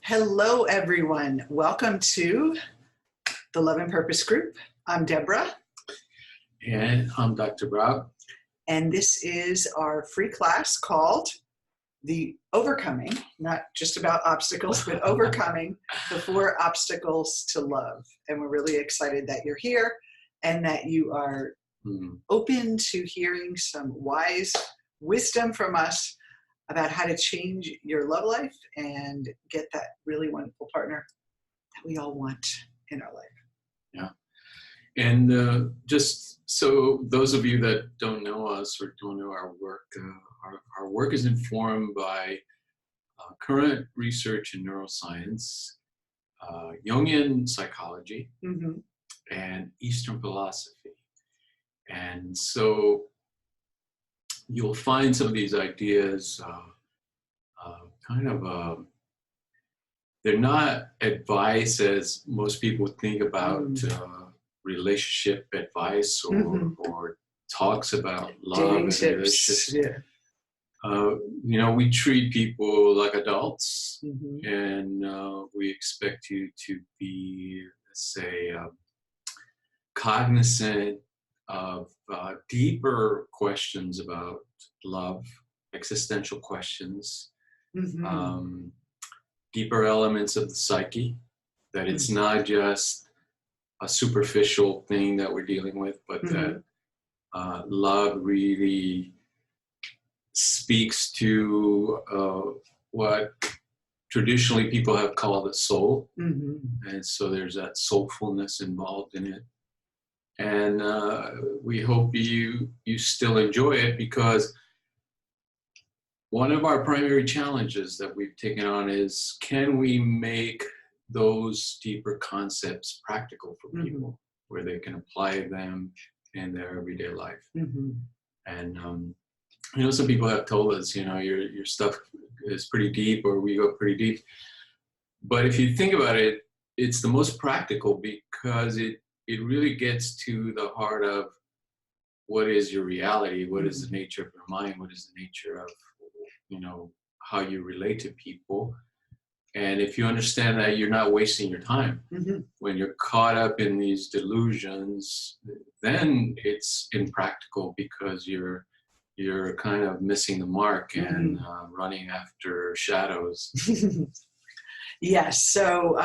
Hello, everyone. Welcome to the Love and Purpose Group. I'm Debra. And I'm Dr. Brown. And this is our free class called The Overcoming, not just about obstacles, but overcoming the 4 obstacles to love. And we're really excited that you're here and that you are open to hearing some wise wisdom from us about how to change your love life and get that really wonderful partner that we all want in our life. Yeah. And just so those of you that don't know us or don't know our work, our work is informed by current research in neuroscience, Jungian Psychology, and Eastern Philosophy. And so you'll find some of these ideas they're not advice as most people think about relationship advice or talks about love Dating and tips. relationships. We treat people like adults, and we expect you to be, let's say, cognizant of deeper questions about love, existential questions, deeper elements of the psyche, that it's not just a superficial thing that we're dealing with, but that love really speaks to what traditionally people have called the soul. And so there's that soulfulness involved in it. And we hope you still enjoy it, because one of our primary challenges that we've taken on is, can we make those deeper concepts practical for people, where they can apply them in their everyday life? And some people have told us, your stuff is pretty deep, or we go pretty deep. But if you think about it, it's the most practical, because it really gets to the heart of what is your reality, what is the nature of your mind, what is the nature of, how you relate to people. And if you understand that, you're not wasting your time. When you're caught up in these delusions, then it's impractical, because you're kind of missing the mark and running after shadows. Yes. So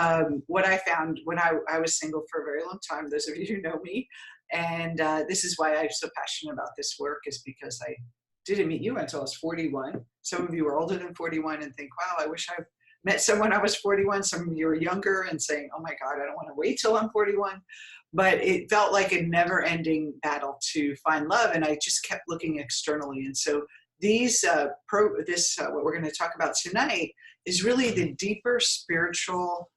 what I found when I was single for a very long time, those of you who know me, and this is why I'm so passionate about this work, is because I didn't meet you until I was 41. Some of you are older than 41 and think, wow, I wish I met someone I was 41. Some of you are younger and saying, oh my God, I don't want to wait till I'm 41. But it felt like a never-ending battle to find love, and I just kept looking externally. And so these, what we're going to talk about tonight is really the deeper spiritual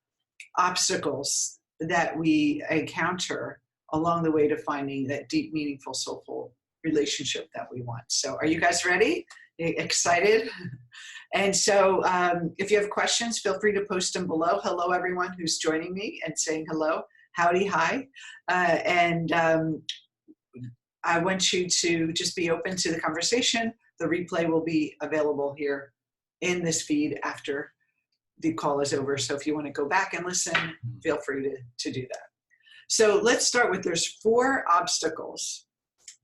obstacles that we encounter along the way to finding that deep, meaningful, soulful relationship that we want. So are you guys ready? Excited? And so if you have questions, feel free to post them below. Hello, everyone who's joining me and saying hello. Howdy, hi. And I want you to just be open to the conversation. The replay will be available here in this feed after the call is over. So if you want to go back and listen, feel free to do that. So let's start with, there's 4 obstacles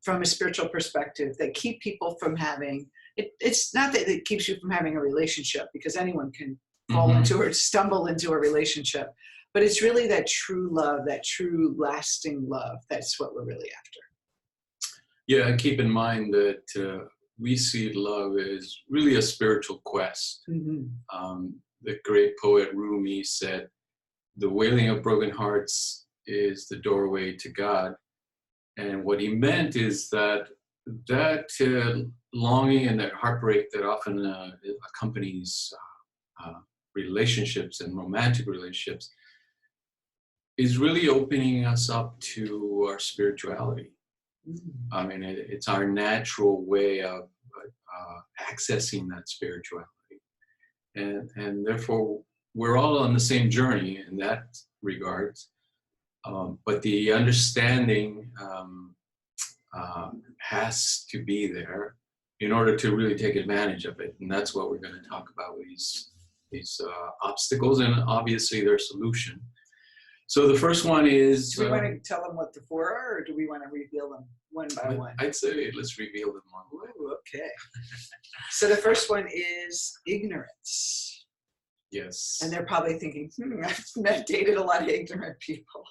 from a spiritual perspective that keep people from having, it's not that it keeps you from having a relationship, because anyone can fall into or stumble into a relationship, but it's really that true love, that true lasting love. That's what we're really after. Yeah, and keep in mind that we see love as really a spiritual quest. The great poet Rumi said, the wailing of broken hearts is the doorway to God. And what he meant is that longing and that heartbreak that often accompanies relationships and romantic relationships is really opening us up to our spirituality. I mean, it's our natural way of accessing that spirituality. And therefore, we're all on the same journey in that regard. But the understanding has to be there in order to really take advantage of it. And that's what we're going to talk about with these obstacles, and obviously their solution. So the first one is... Do we want to tell them what the four are, or do we want to reveal them one by one? I'd say let's reveal them one by one. Ooh, okay. So the first one is ignorance. Yes. And they're probably thinking, I've dated a lot of ignorant people.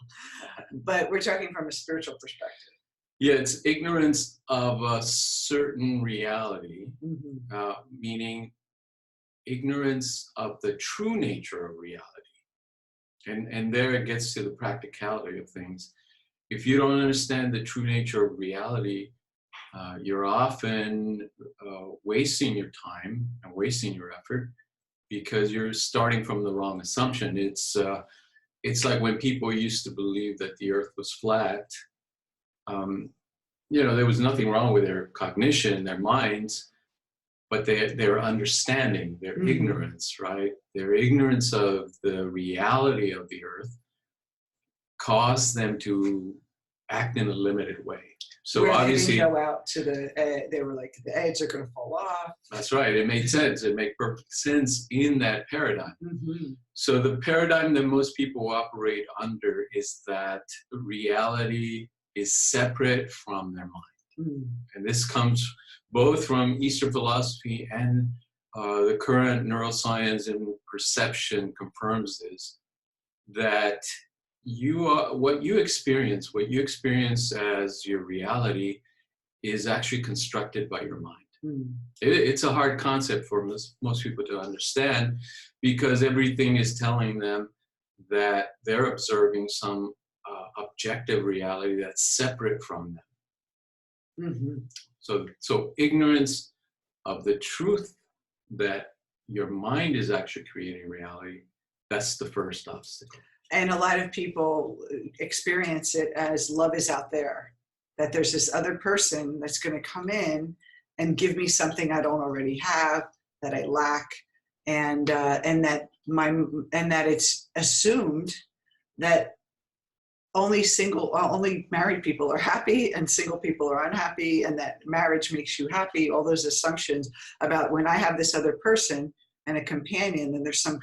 But we're talking from a spiritual perspective. Yeah, it's ignorance of a certain reality, meaning ignorance of the true nature of reality. And there it gets to the practicality of things. If you don't understand the true nature of reality, you're often wasting your time and wasting your effort because you're starting from the wrong assumption. It's like when people used to believe that the earth was flat. There was nothing wrong with their cognition, their minds, but their understanding, their ignorance, right? Their ignorance of the reality of the earth caused them to act in a limited way. So where obviously, they didn't go out to they were like, the edges are going to fall off. That's right. It made sense. It made perfect sense in that paradigm. So the paradigm that most people operate under is that reality is separate from their mind. And this comes both from Eastern philosophy and the current neuroscience and perception confirms this, that what you experience as your reality is actually constructed by your mind. It's a hard concept for most people to understand because everything is telling them that they're observing some objective reality that's separate from them. So ignorance of the truth that your mind is actually creating reality, that's the first obstacle. And a lot of people experience it as love is out there, that there's this other person that's going to come in and give me something I don't already have, that I lack, and that it's assumed that only married people are happy and single people are unhappy, and that marriage makes you happy. All those assumptions about when I have this other person and a companion, then there's some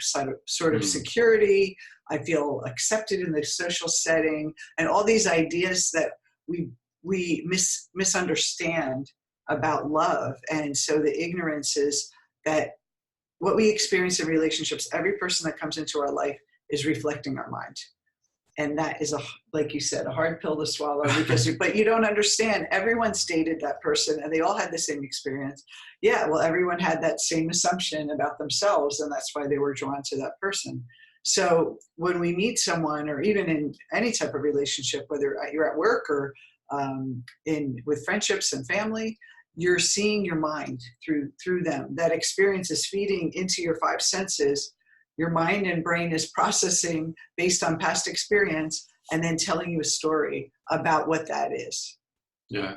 sort of security. I feel accepted in the social setting, and all these ideas that we misunderstand about love. And so the ignorance is that what we experience in relationships, every person that comes into our life is reflecting our mind. And that is, like you said, a hard pill to swallow but you don't understand. Everyone's dated that person and they all had the same experience. Yeah, well, everyone had that same assumption about themselves, and that's why they were drawn to that person. So when we meet someone, or even in any type of relationship, whether you're at work or with friendships and family, you're seeing your mind through them. That experience is feeding into your five senses. Your mind and brain is processing based on past experience and then telling you a story about what that is. Yeah.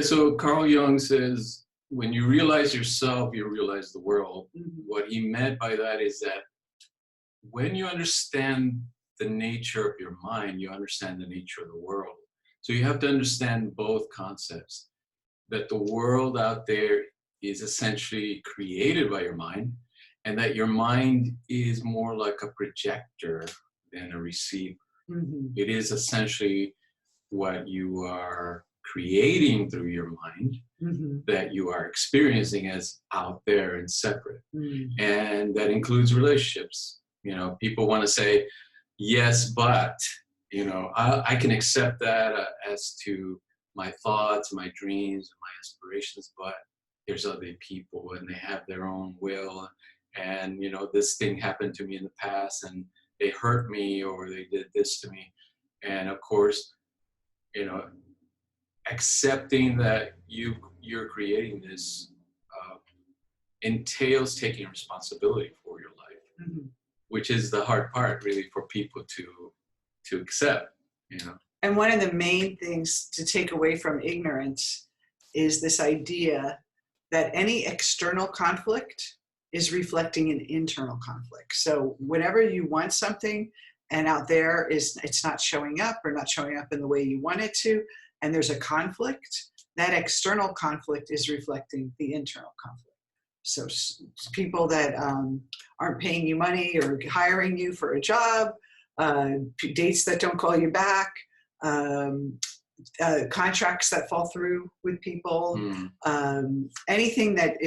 So Carl Jung says, when you realize yourself, you realize the world. What he meant by that is that when you understand the nature of your mind, you understand the nature of the world. So you have to understand both concepts, that the world out there is essentially created by your mind, and that your mind is more like a projector than a receiver. It is essentially what you are creating through your mind that you are experiencing as out there and separate. And that includes relationships. People want to say, yes, but, I can accept that as to my thoughts, my dreams, my aspirations, but there's other people and they have their own will. And, this thing happened to me in the past and they hurt me or they did this to me. And of course, accepting that you're creating this entails taking responsibility for your life, which is the hard part really for people to accept, And one of the main things to take away from ignorance is this idea that any external conflict is reflecting an internal conflict. So whenever you want something and out there it's not showing up or not showing up in the way you want it to, and there's a conflict, that external conflict is reflecting the internal conflict. So people that aren't paying you money or hiring you for a job, dates that don't call you back, contracts that fall through with people, anything that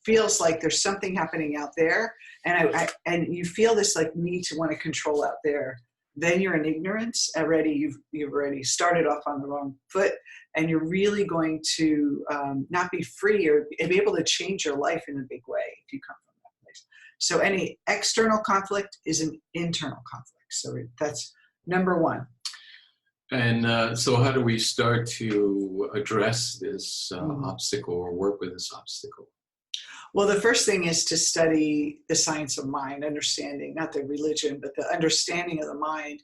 feels like there's something happening out there, and you feel this like need to want to control out there, then you're in ignorance already. You've already started off on the wrong foot, and you're really going to not be free or be able to change your life in a big way if you come from that place. So any external conflict is an internal conflict. So that's number one. And so how do we start to address this obstacle or work with this obstacle? Well, the first thing is to study the science of mind, understanding, not the religion, but the understanding of the mind.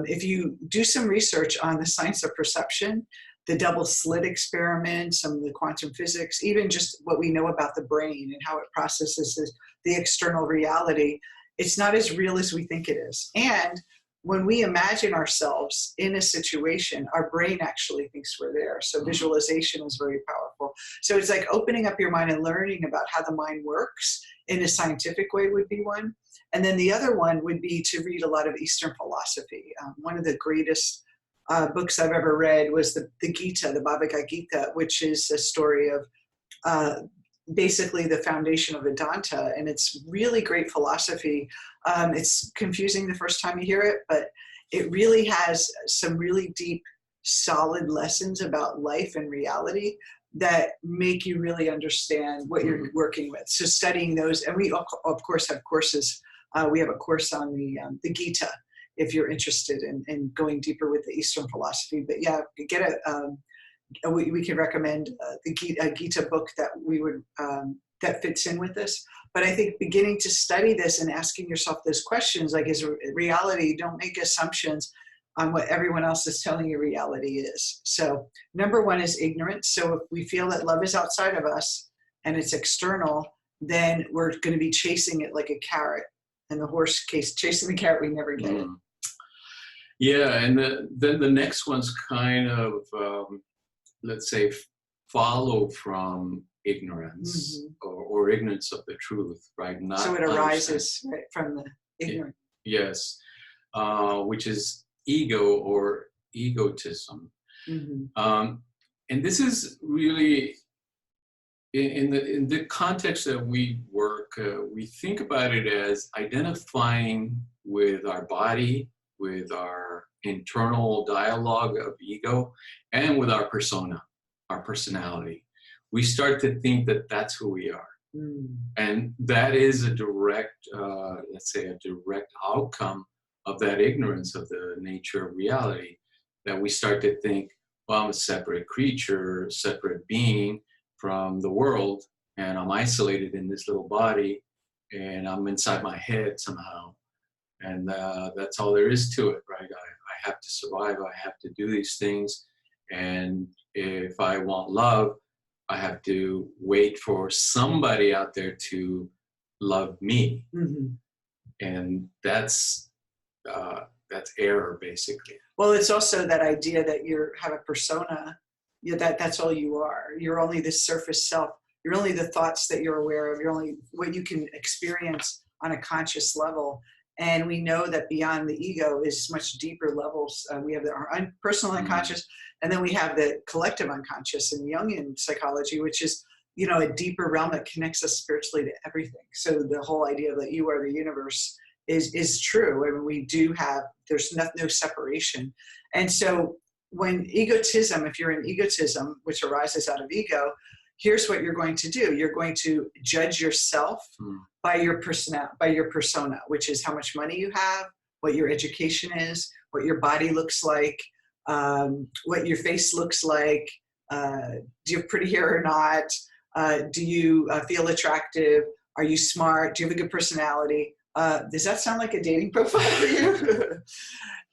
If you do some research on the science of perception, the double slit experiment, some of the quantum physics, even just what we know about the brain and how it processes the external reality, it's not as real as we think it is. And when we imagine ourselves in a situation, our brain actually thinks we're there. So visualization is very powerful. So it's like opening up your mind and learning about how the mind works in a scientific way would be one. And then the other one would be to read a lot of Eastern philosophy. One of the greatest books I've ever read was the Gita, the Bhagavad Gita, which is a story of basically the foundation of Vedanta, and it's really great philosophy. It's confusing the first time you hear it, but it really has some really deep, solid lessons about life and reality that make you really understand what you're working with. So studying those, and we of course have courses. We have a course on the Gita if you're interested in going deeper with the Eastern philosophy. But yeah, get we can recommend the Gita book that we would that fits in with this. But I think beginning to study this and asking yourself those questions, like, is reality? Don't make assumptions on what everyone else is telling you reality is. So number one is ignorance. So if we feel that love is outside of us and it's external, then we're going to be chasing it like a carrot. In the horse case, chasing the carrot, we never get it. Yeah, and then the next one's kind of let's say, follow from ignorance or ignorance of the truth, right? Not so it arises right, from the ignorance. Yes, which is ego or egotism. And this is really, in the context that we work, we think about it as identifying with our body, with our internal dialogue of ego, and with our persona, our personality. We start to think that that's who we are. And that is a direct, let's say, a direct outcome of that ignorance of the nature of reality, that we start to think, well, I'm a separate creature, separate being from the world, and I'm isolated in this little body, and I'm inside my head somehow. And that's all there is to it, right? I have to survive. I have to do these things. And if I want love, I have to wait for somebody out there to love me. And that's error, basically. Well, it's also that idea that you have a persona, that's all you are. You're only this surface self. You're only the thoughts that you're aware of. You're only what you can experience on a conscious level. And we know that beyond the ego is much deeper levels. We have our personal unconscious, and then we have the collective unconscious in Jungian psychology, which is, a deeper realm that connects us spiritually to everything. So the whole idea that you are the universe is true. I mean, we do have, there's no separation. And so when egotism, if you're in egotism, which arises out of ego, here's what you're going to do. You're going to judge yourself by your persona, which is how much money you have, what your education is, what your body looks like, what your face looks like. Do you have pretty hair or not? Do you feel attractive? Are you smart? Do you have a good personality? Does that sound like a dating profile for you?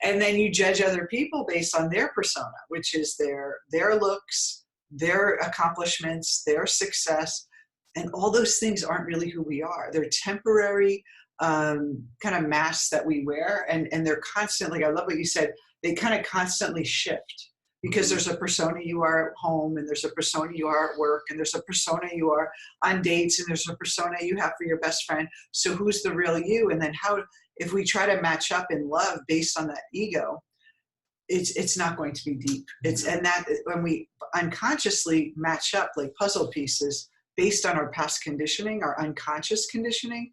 And then you judge other people based on their persona, which is their looks, their accomplishments, their success, and all those things aren't really who we are. They're temporary kind of masks that we wear, and they're constantly, I love what you said, they kind of constantly shift. because there's a persona you are at home, and there's a persona you are at work, and there's a persona you are on dates, and there's a persona you have for your best friend. So who's the real you? And then how, if we try to match up in love based on that ego, it's not going to be deep. And that when we unconsciously match up like puzzle pieces based on our past conditioning, our unconscious conditioning,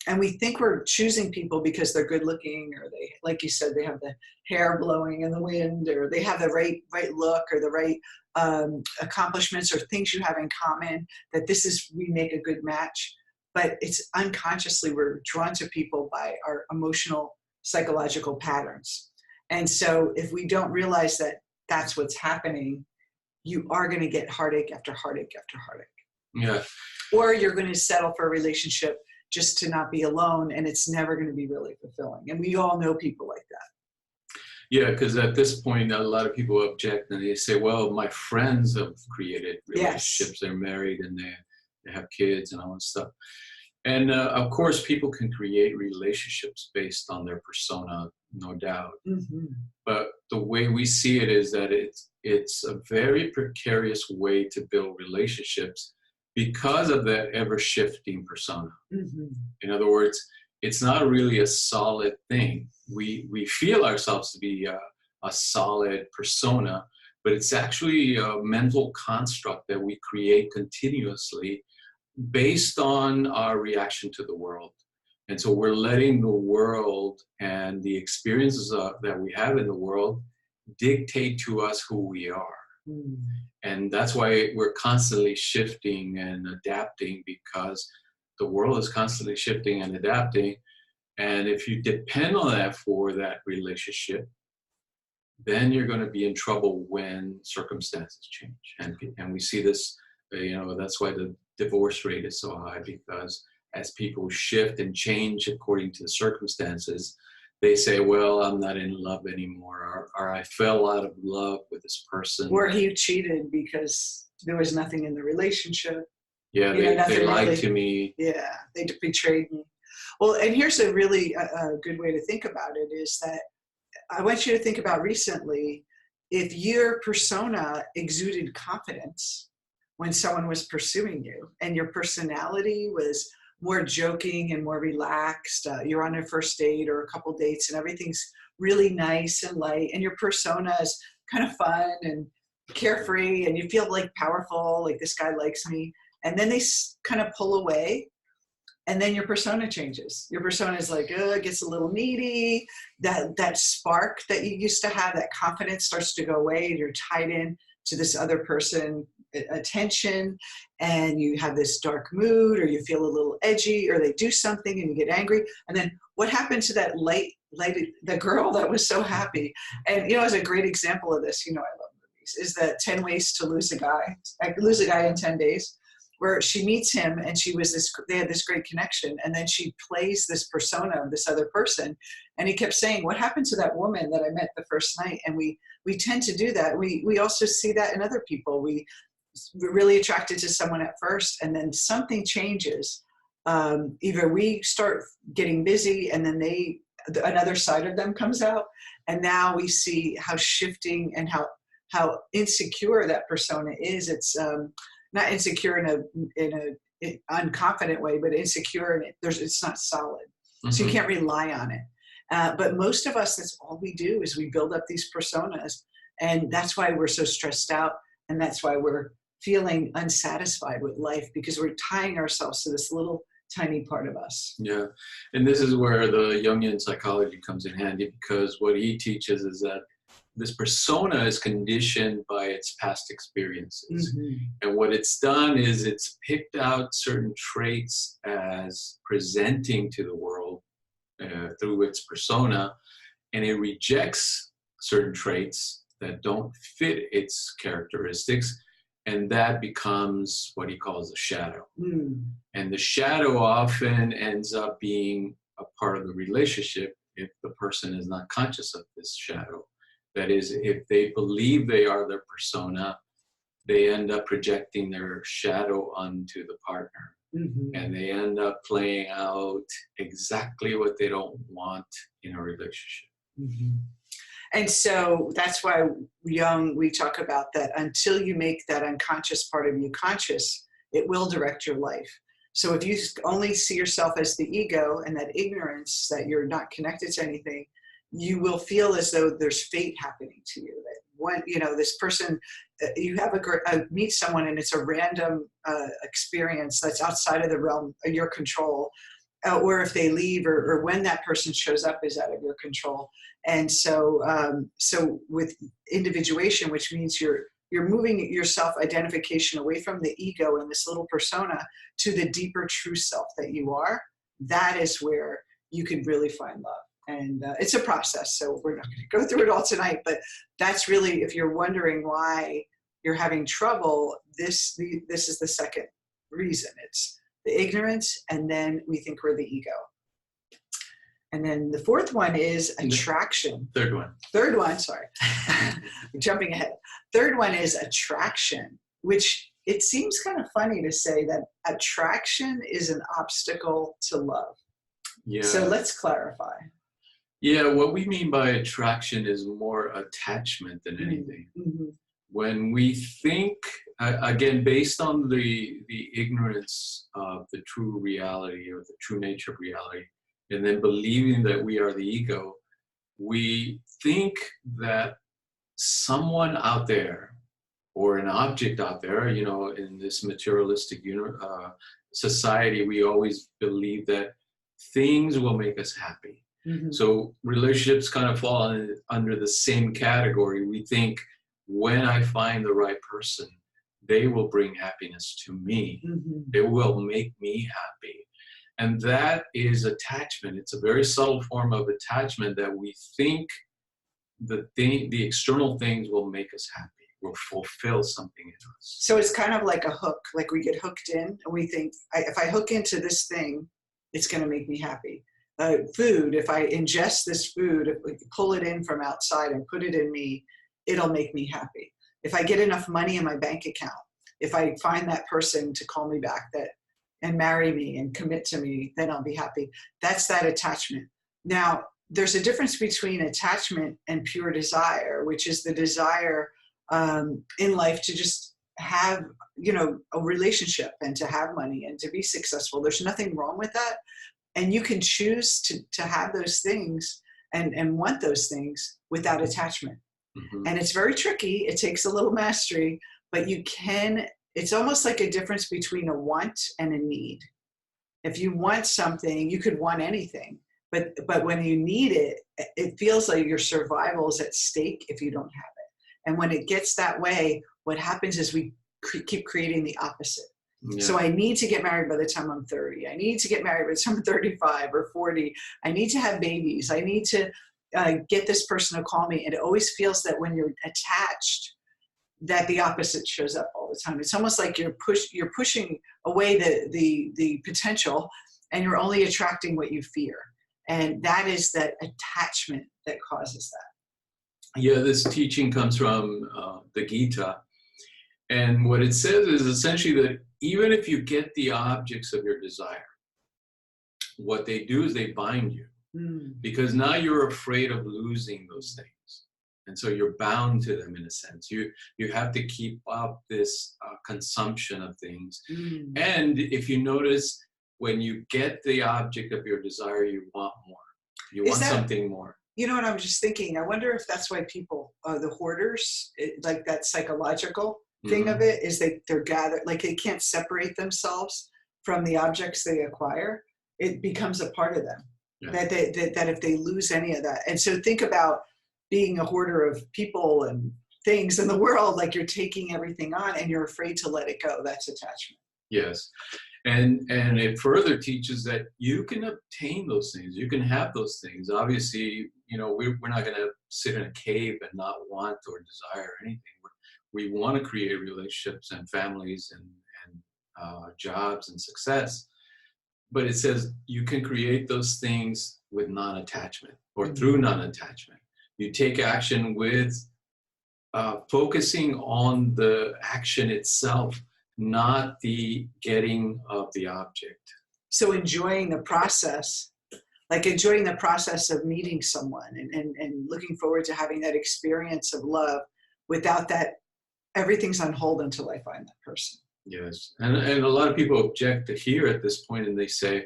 and we think we're choosing people because they're good looking, or they, like you said, they have the hair blowing in the wind, or they have the right look, or the right accomplishments, or things you have in common, that we make a good match. But it's unconsciously, we're drawn to people by our emotional, psychological patterns. And so if we don't realize that that's what's happening, you are going to get heartache after heartache after heartache. Yeah. Or you're going to settle for a relationship just to not be alone, and it's never going to be really fulfilling. And we all know people like that. Yeah, because at this point, a lot of people object and they say, well, my friends have created relationships. Yes. They're married and they have kids and all that stuff. And of course, people can create relationships based on their persona, no doubt. Mm-hmm. But the way we see it is that it's a very precarious way to build relationships because of that ever-shifting persona. Mm-hmm. In other words, it's not really a solid thing. We feel ourselves to be a solid persona, but it's actually a mental construct that we create continuously based on our reaction to the world. And so we're letting the world and the experiences that we have in the world dictate to us who we are. Mm. And that's why we're constantly shifting and adapting, because the world is constantly shifting and adapting. And if you depend on that for that relationship, then you're going to be in trouble when circumstances change. And we see this, that's why the divorce rate is so high, because as people shift and change according to the circumstances, they say, well, I'm not in love anymore, or I fell out of love with this person. Or he cheated because there was nothing in the relationship. Yeah, they lied to me. Yeah, they betrayed me. Well, and here's a really good way to think about it, is that I want you to think about recently, if your persona exuded confidence when someone was pursuing you, and your personality was more joking and more relaxed, you're on a first date or a couple dates and everything's really nice and light, and your persona is kind of fun and carefree, and you feel like powerful, like this guy likes me, and then they kind of pull away, and then your persona changes. Your persona is like, gets a little needy. That spark that you used to have, that confidence starts to go away, and you're tied in to this other person attention, and you have this dark mood, or you feel a little edgy, or they do something and you get angry. And then what happened to that the girl that was so happy? And as a great example of this, I love movies, is that 10 Ways to Lose a Guy in 10 Days, where she meets him, and they had this great connection, and then she plays this persona of this other person, and he kept saying, what happened to that woman that I met the first night? And we tend to do that. We also see that in other people. We're really attracted to someone at first, and then something changes. Either we start getting busy, and then another side of them comes out, and now we see how shifting and how insecure that persona is. It's not insecure in a unconfident way, but insecure in it's not solid. Mm-hmm. So you can't rely on it. But most of us, that's all we do, is we build up these personas, and that's why we're so stressed out, and that's why we're feeling unsatisfied with life, because we're tying ourselves to this little tiny part of us. Yeah, and this is where the Jungian psychology comes in handy, because what he teaches is that this persona is conditioned by its past experiences. Mm-hmm. And what it's done is it's picked out certain traits as presenting to the world through its persona, and it rejects certain traits that don't fit its characteristics, and that becomes what he calls the shadow. Mm. And the shadow often ends up being a part of the relationship if the person is not conscious of this shadow. That is, if they believe they are their persona, they end up projecting their shadow onto the partner. Mm-hmm. And they end up playing out exactly what they don't want in a relationship. Mm-hmm. And so that's why Jung, we talk about that until you make that unconscious part of you conscious, it will direct your life. So if you only see yourself as the ego and that ignorance, that you're not connected to anything, you will feel as though there's fate happening to you. That one, this person, you have meet someone and it's a random experience that's outside of the realm of your control, or if they leave, or when that person shows up is out of your control. And so, so with individuation, which means you're moving your self-identification away from the ego and this little persona to the deeper true self that you are, that is where you can really find love. And it's a process, so we're not going to go through it all tonight, but that's really, if you're wondering why you're having trouble, this is the second reason. It's the ignorance, and then we think we're the ego. And then the fourth one is attraction. Third one, sorry. I'm jumping ahead. Third one is attraction, which it seems kind of funny to say that attraction is an obstacle to love. Yeah. So let's clarify. Yeah, what we mean by attraction is more attachment than anything. Mm-hmm. When we think, again, based on the ignorance of the true reality or the true nature of reality, and then believing that we are the ego, we think that someone out there or an object out there, in this materialistic society, we always believe that things will make us happy. Mm-hmm. So relationships kind of fall under the same category. We think when I find the right person, they will bring happiness to me. Mm-hmm. They will make me happy. And that is attachment. It's a very subtle form of attachment that we think the external things will make us happy, will fulfill something in us. So it's kind of like a hook, like we get hooked in and we think, if I hook into this thing, it's going to make me happy. Food, if I ingest this food, if we pull it in from outside and put it in me, it'll make me happy. If I get enough money in my bank account, if I find that person to call me back and marry me and commit to me, then I'll be happy. That's that attachment. Now, there's a difference between attachment and pure desire, which is the desire in life to just have, a relationship and to have money and to be successful. There's nothing wrong with that. And you can choose to have those things and want those things without attachment. Mm-hmm. And it's very tricky. It takes a little mastery, but you can. It's almost like a difference between a want and a need. If you want something, you could want anything, but when you need it, it feels like your survival is at stake if you don't have it. And when it gets that way, what happens is we keep creating the opposite. Yeah. So I need to get married by the time I'm 30. I need to get married by the time I'm 35 or 40. I need to have babies. I need to get this person to call me. And it always feels that when you're attached, that the opposite shows up all the time. It's almost like you're pushing away the potential, and you're only attracting what you fear. And that is that attachment that causes that. Yeah, this teaching comes from the Gita. And what it says is essentially that even if you get the objects of your desire, what they do is they bind you. Because now you're afraid of losing those things. And so you're bound to them in a sense. You have to keep up this consumption of things. And if you notice, when you get the object of your desire, you want more. You want something more. You know what I'm just thinking? I wonder if that's why people, the hoarders, like that psychological thing of it, is they're gathered, like they can't separate themselves from the objects they acquire. It becomes a part of them. Yeah. That if they lose any of that. And so think about being a hoarder of people and things in the world, like you're taking everything on and you're afraid to let it go. That's attachment. Yes. And it further teaches that you can obtain those things. You can have those things. Obviously, we're not going to sit in a cave and not want or desire anything. We want to create relationships and families and jobs and success. But it says you can create those things with non-attachment or through non-attachment. You take action with focusing on the action itself, not the getting of the object. So enjoying the process like enjoying the process of meeting someone and looking forward to having that experience of love. Without that, everything's on hold until I find that person. Yes. And a lot of people object to here at this point, and they say,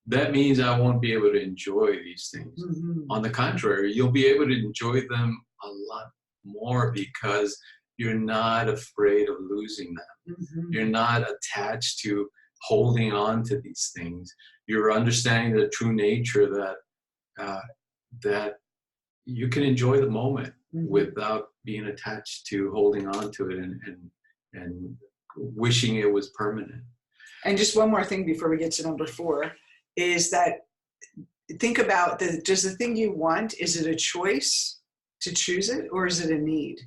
that means I won't be able to enjoy these things. Mm-hmm. On the contrary, you'll be able to enjoy them a lot more because you're not afraid of losing them. Mm-hmm. You're not attached to holding on to these things. You're understanding the true nature that you can enjoy the moment Mm-hmm. without being attached to holding on to it and wishing it was permanent. And just one more thing before we get to number 4 is that think about does the thing you want, is it a choice to choose it, or is it a need?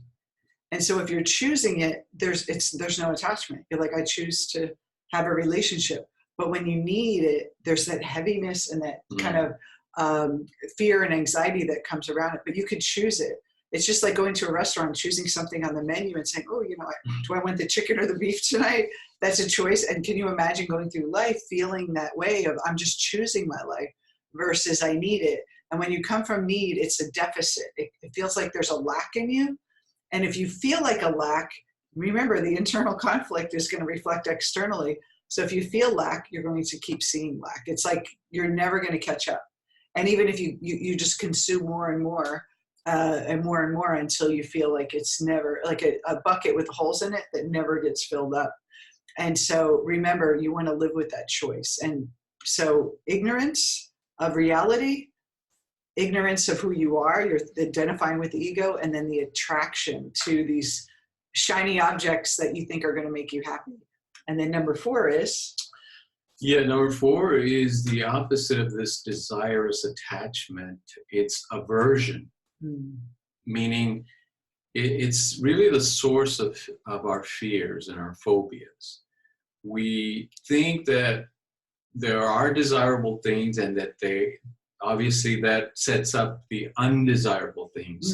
And so if you're choosing it, there's no attachment. You're like, I choose to have a relationship. But when you need it, there's that heaviness and that kind of fear and anxiety that comes around it. But you could choose it. It's just like going to a restaurant, choosing something on the menu and saying, oh, do I want the chicken or the beef tonight? That's a choice. And can you imagine going through life feeling that way of I'm just choosing my life versus I need it? And when you come from need, it's a deficit. It feels like there's a lack in you. And if you feel like a lack, remember the internal conflict is going to reflect externally. So if you feel lack, you're going to keep seeing lack. It's like you're never going to catch up. And even if you just consume more and more until you feel like it's never, like a bucket with holes in it that never gets filled up. And so remember, you want to live with that choice. And so ignorance of reality, ignorance of who you are, you're identifying with the ego, and then the attraction to these shiny objects that you think are going to make you happy. And then number 4 is? Yeah, number 4 is the opposite of this desirous attachment. It's aversion, meaning it's really the source of our fears and our phobias. We think that there are desirable things and that obviously that sets up the undesirable things.